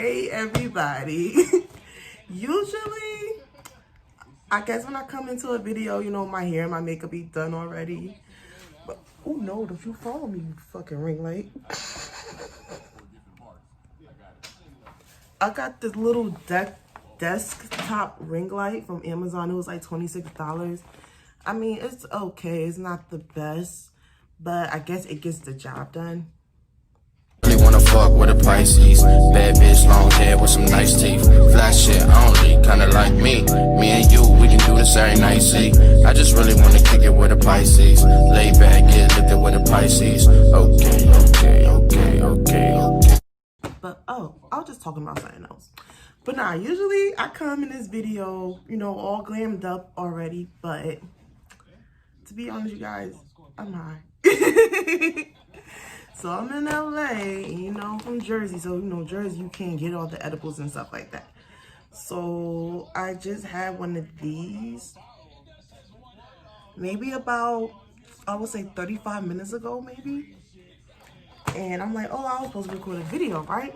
Hey everybody. Usually, I guess when I come into a video, you know, my hair and my makeup be done already. But, oh no, don't you follow me, you fucking ring light. I got this little desktop ring light from Amazon. It was like $26. I mean, it's okay. It's not the best, but I guess it gets the job done. Really wanna fuck with a Pisces. Bad bitch, long hair with some nice teeth. Flash shit only, kinda like me. Me and you, we can do this every night, see. I just really wanna kick it with a Pisces. Lay back, get lifted with a Pisces. Okay. But, oh, I was just talking about something else. But nah, usually I come in this video, you know, all glammed up already. But to be honest, you guys, I'm high. So I'm in LA, you know, from Jersey. So, you know, Jersey, you can't get all the edibles and stuff like that. So I just had one of these. Maybe about, I would say 35 minutes ago, maybe. And I'm like, oh, I was supposed to record a video, right?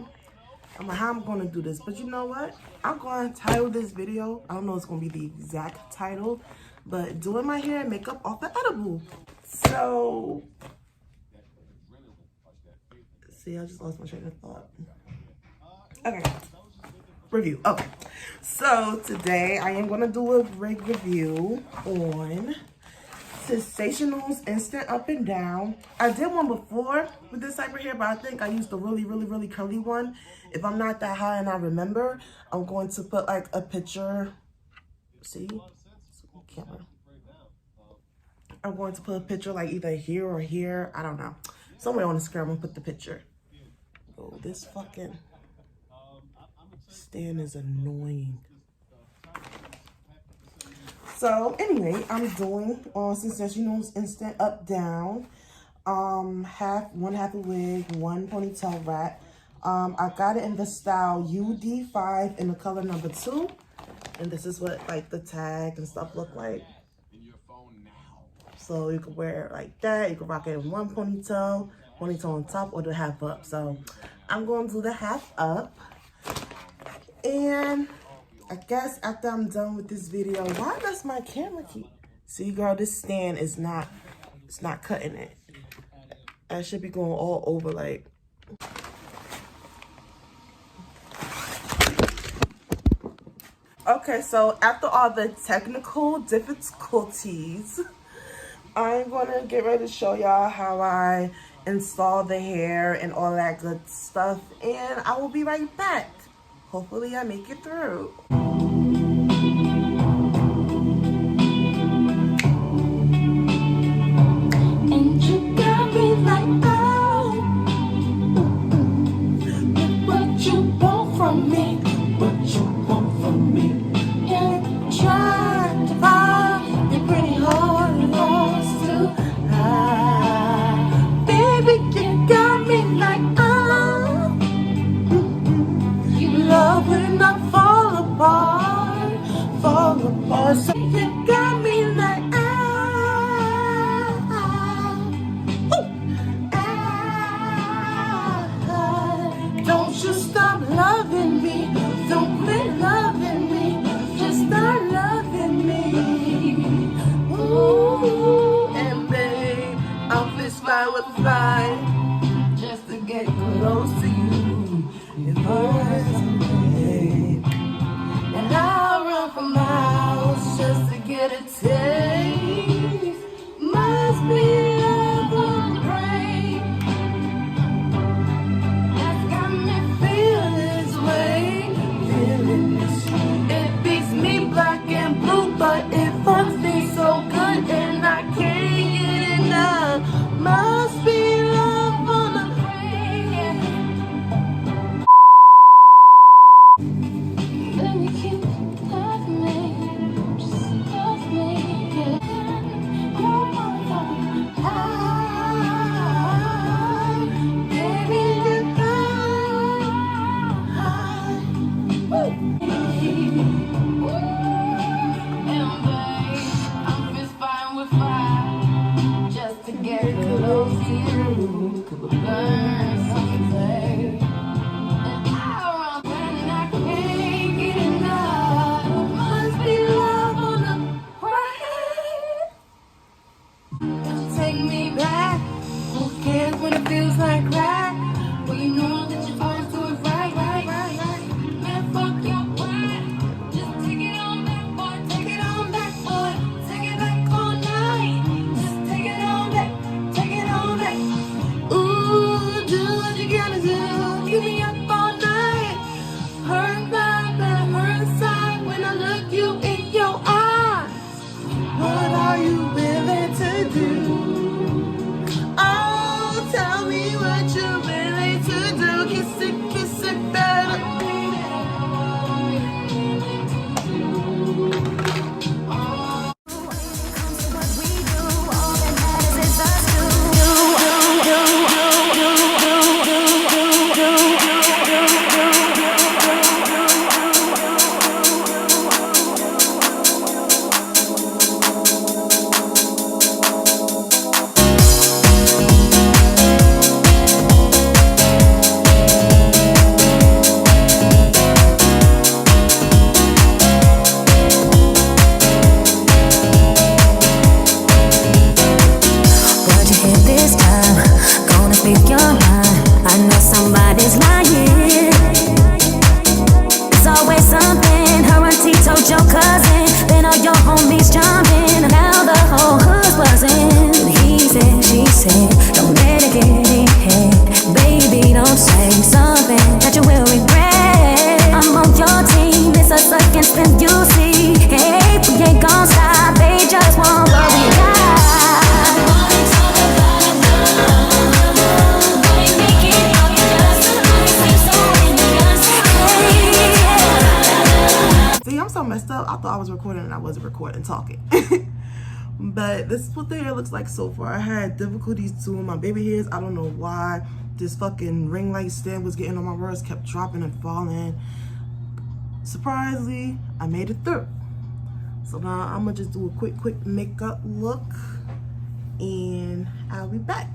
I'm like, how am I going to do this? But you know what? I'm going to title this video. I don't know if it's going to be the exact title, but doing my hair and makeup off the edible. So, see, I just lost my train of thought. Okay. Review. Okay. So, today I am going to do a rig review on Sensationnel's Instant Up and Down. I did one before with this type of hair, but I think I used the really curly one. If I'm not that high and I remember, I'm going to put like a picture. See? Camera. I'm going to put a picture like either here or here. I don't know. Somewhere on the screen, I'm going to put the picture. Oh, this fucking stand is annoying. So anyway, I'm doing Sensationnel's Instant Up Down. One half a wig, one ponytail wrap. I got it in the style UD5 in the color number 2. And this is what like the tag and stuff look like. So you can wear it like that. You can rock it in one ponytail on top, or the half up. So I'm going to do the half up. And I guess after I'm done with this video, why does my camera keep? See, girl, this stand is not, it's not cutting it. I should be going all over like. Okay, so after all the technical difficulties, I'm gonna get ready to show y'all how I install the hair and all that good stuff. And I will be right back. Hopefully I make it through. And you got me like, oh, what you want from me, what you want from me. And try to find it pretty hard to hide. Baby, you got me like, oh, you love when I fall apart. So you got me like, don't you stop loving me, don't quit loving me, just start loving me. Ooh, and babe, I'll fish fly with fly, just to get close to you. It hurts me, and I'll run for miles just to get a taste. Must be love rain that's got me feeling this way. It beats me black and blue, but it fucks me so good and I can't get enough. Must be so messed up. I thought I was recording and I wasn't recording, talking. But this is what the hair looks like so far. I had difficulties doing my baby hairs. I don't know why. This fucking ring light stand was getting on my words, kept dropping and falling. Surprisingly, I made it through. So now I'm gonna just do a quick makeup look and I'll be back.